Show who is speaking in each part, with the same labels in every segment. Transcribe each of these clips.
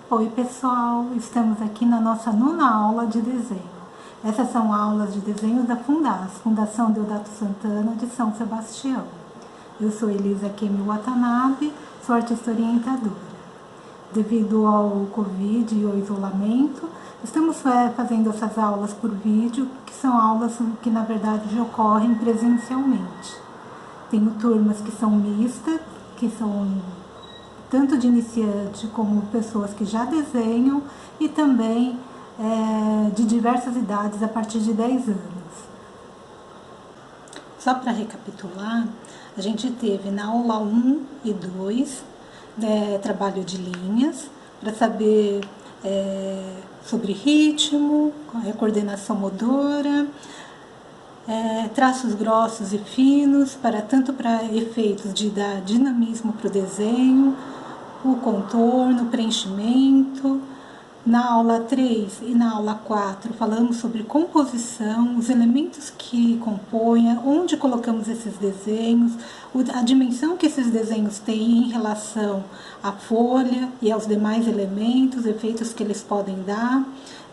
Speaker 1: Oi pessoal, estamos aqui na nossa nona aula de desenho. Essas são aulas de desenho da Fundação Deodato Santana de São Sebastião. Eu sou Elisa Kemi Watanabe, sou artista orientadora. Devido ao Covid e ao isolamento, estamos fazendo essas aulas por vídeo, que são aulas que na verdade ocorrem presencialmente. Tenho turmas que são mistas, que são tanto de iniciante como pessoas que já desenham e também de diversas idades a partir de 10 anos. Só para recapitular, a gente teve na aula 1 e 2 trabalho de linhas para saber sobre ritmo, coordenação motora, traços grossos e finos, tanto para efeitos de dar dinamismo para o desenho, o contorno, preenchimento. Na aula 3 e na aula 4 falamos sobre composição, os elementos que compõem, onde colocamos esses desenhos, a dimensão que esses desenhos têm em relação à folha e aos demais elementos, efeitos que eles podem dar.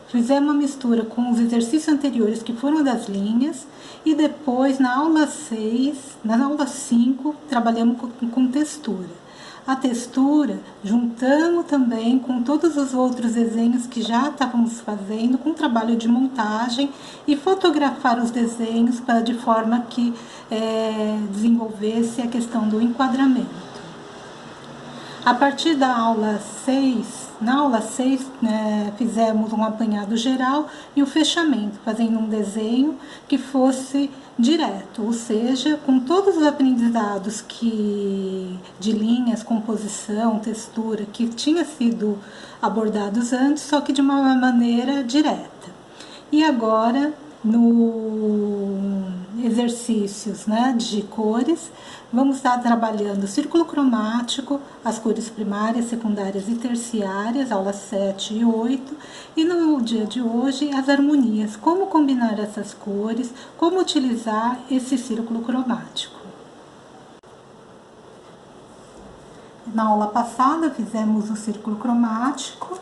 Speaker 1: Fizemos uma mistura com os exercícios anteriores que foram das linhas e depois na aula 5, trabalhamos com textura. A textura juntamos também com todos os outros desenhos que já estávamos fazendo, com trabalho de montagem e fotografar os desenhos de forma que desenvolvesse a questão do enquadramento. A partir da aula 6, na aula 6 fizemos um apanhado geral e o fechamento, fazendo um desenho que fosse direto, ou seja, com todos os aprendizados de linhas, composição, textura, que tinha sido abordados antes, só que de uma maneira direta. E agora, no exercícios de cores, vamos estar trabalhando o círculo cromático, as cores primárias, secundárias e terciárias, aulas 7 e 8, e no dia de hoje as harmonias, como combinar essas cores, como utilizar esse círculo cromático. Na aula passada fizemos o círculo cromático,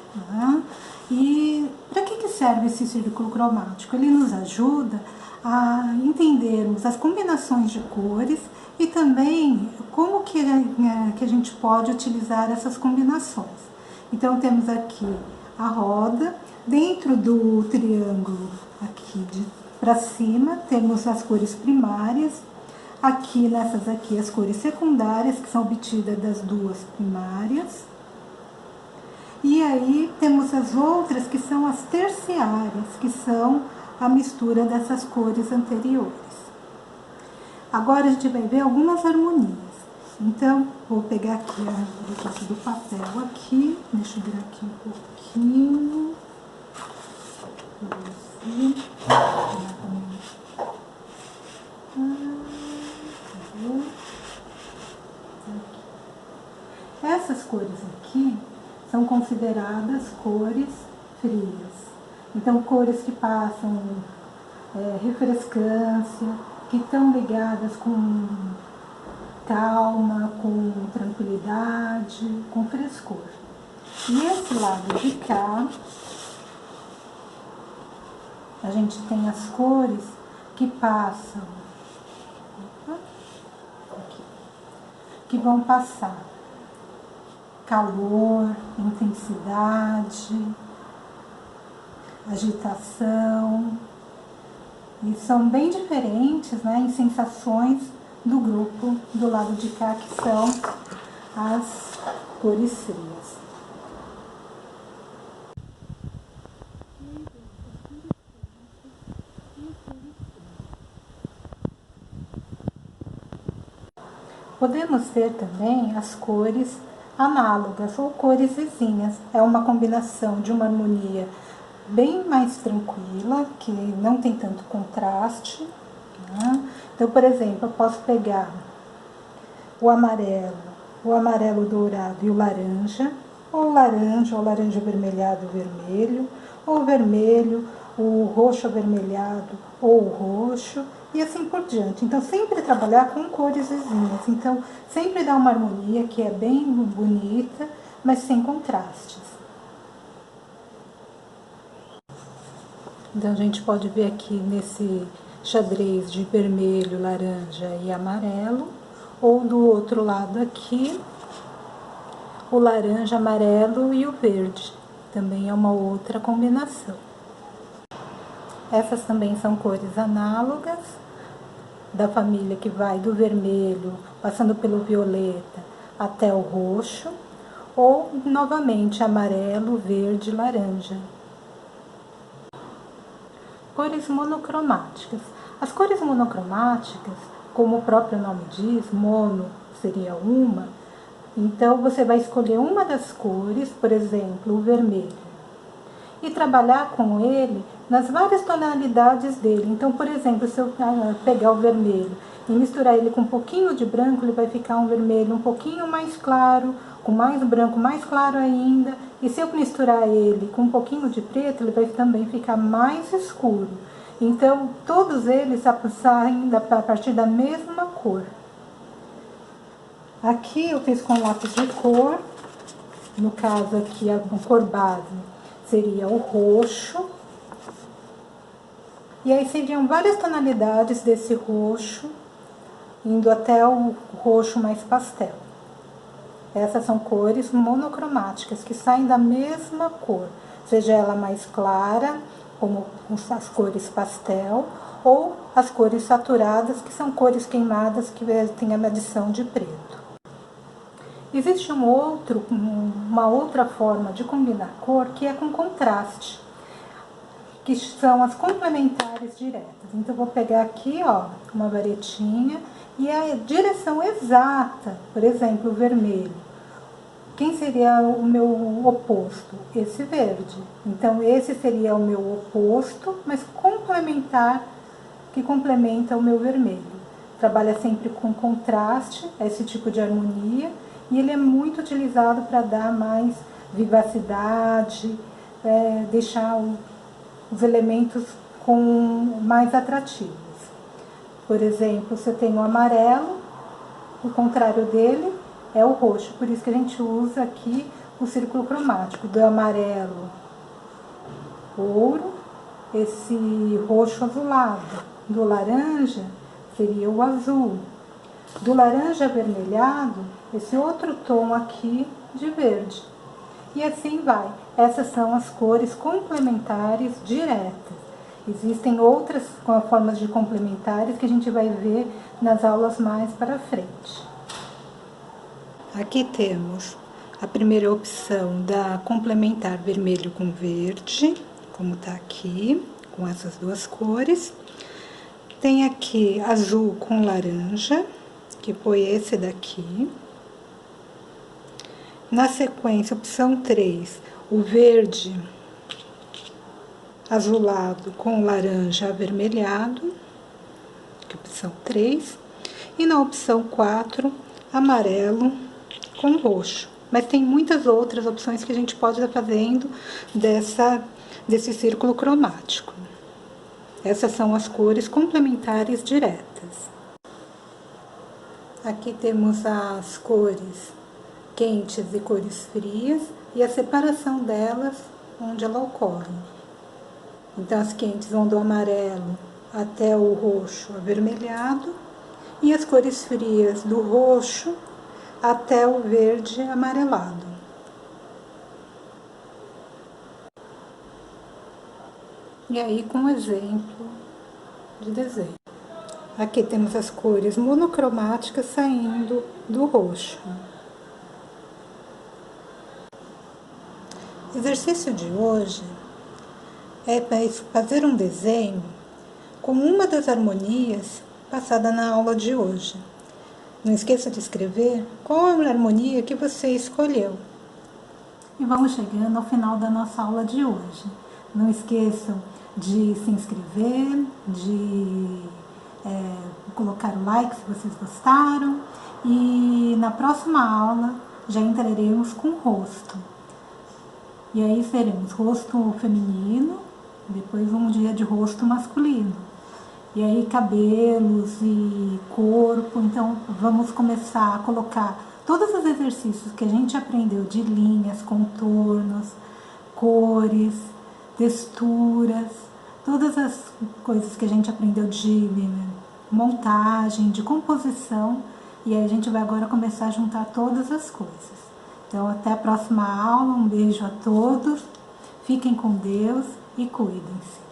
Speaker 1: e para que serve esse círculo cromático? Ele nos ajuda a entendermos as combinações de cores e também como que a gente pode utilizar essas combinações. Então temos aqui a roda, dentro do triângulo aqui para cima temos as cores primárias, aqui nessas aqui as cores secundárias que são obtidas das duas primárias. E aí temos as outras que são as terciárias, que são a mistura dessas cores anteriores. Agora a gente vai ver algumas harmonias. Então, vou pegar aqui a parte do papel aqui, deixa eu virar aqui um pouquinho. Essas cores aqui são consideradas cores frias. Então, cores que passam refrescância, que estão ligadas com calma, com tranquilidade, com frescor. E esse lado de cá, a gente tem as cores que passam, que vão passar calor, intensidade, agitação, e são bem diferentes em sensações do grupo do lado de cá, que são as cores frias. Podemos ter também as cores análogas ou cores vizinhas. É uma combinação de uma harmonia bem mais tranquila, que não tem tanto contraste. Então, por exemplo, eu posso pegar o amarelo dourado e o laranja, ou laranja avermelhado e vermelho, ou vermelho, o roxo avermelhado ou o roxo, e assim por diante. Então, sempre trabalhar com cores vizinhas. Então, sempre dá uma harmonia que é bem bonita, mas sem contrastes. Então a gente pode ver aqui nesse xadrez de vermelho, laranja e amarelo, ou do outro lado aqui, o laranja, amarelo e o verde. Também é uma outra combinação. Essas também são cores análogas, da família que vai do vermelho, passando pelo violeta até o roxo, ou novamente amarelo, verde e laranja. Cores monocromáticas. As cores monocromáticas, como o próprio nome diz, mono seria uma, então você vai escolher uma das cores, por exemplo, o vermelho, e trabalhar com ele nas várias tonalidades dele. Então, por exemplo, se eu pegar o vermelho e misturar ele com um pouquinho de branco, ele vai ficar um vermelho um pouquinho mais claro, com mais branco, mais claro ainda. E se eu misturar ele com um pouquinho de preto, ele vai também ficar mais escuro. Então, todos eles saem a partir da mesma cor. Aqui eu fiz com lápis de cor, no caso aqui a cor base seria o roxo. E aí seriam várias tonalidades desse roxo, indo até o roxo mais pastel. Essas são cores monocromáticas, que saem da mesma cor, seja ela mais clara, como as cores pastel, ou as cores saturadas, que são cores queimadas, que têm a adição de preto. Existe uma outra forma de combinar cor, que é com contraste, que são as complementares diretas. Então, eu vou pegar aqui, ó, uma varetinha, e a direção exata, por exemplo, o vermelho. Quem seria o meu oposto? Esse verde. Então, esse seria o meu oposto, mas complementar, que complementa o meu vermelho. Trabalha sempre com contraste, esse tipo de harmonia, e ele é muito utilizado para dar mais vivacidade, deixar os elementos mais atrativos. Por exemplo, se eu tenho o amarelo, o contrário dele é o roxo, por isso que a gente usa aqui o círculo cromático. Do amarelo, ouro, esse roxo azulado. Do laranja seria o azul. Do laranja avermelhado, esse outro tom aqui de verde. E assim vai. Essas são as cores complementares diretas. Existem outras formas de complementares que a gente vai ver nas aulas mais para frente. Aqui temos a primeira opção da complementar vermelho com verde, como está aqui, com essas duas cores. Tem aqui azul com laranja, que foi esse daqui. Na sequência, opção 3, o verde azulado com laranja avermelhado, que é a opção 3. E na opção 4, amarelo com roxo. Mas tem muitas outras opções que a gente pode estar fazendo desse círculo cromático. Essas são as cores complementares diretas. Aqui temos as cores quentes e cores frias e a separação delas onde ela ocorre. Então, as quentes vão do amarelo até o roxo avermelhado e as cores frias do roxo até o verde amarelado. E aí, com um exemplo de desenho. Aqui temos as cores monocromáticas saindo do roxo. O exercício de hoje é fazer um desenho com uma das harmonias passada na aula de hoje. Não esqueça de escrever qual a harmonia que você escolheu. E vamos chegando ao final da nossa aula de hoje. Não esqueçam de se inscrever, de colocar o like se vocês gostaram. E na próxima aula já entraremos com o rosto. E aí teremos rosto feminino, depois um dia de rosto masculino. E aí cabelos e corpo. Então vamos começar a colocar todos os exercícios que a gente aprendeu de linhas, contornos, cores, texturas, todas as coisas que a gente aprendeu de montagem, de composição, e aí a gente vai agora começar a juntar todas as coisas. Então, até a próxima aula, um beijo a todos, fiquem com Deus e cuidem-se.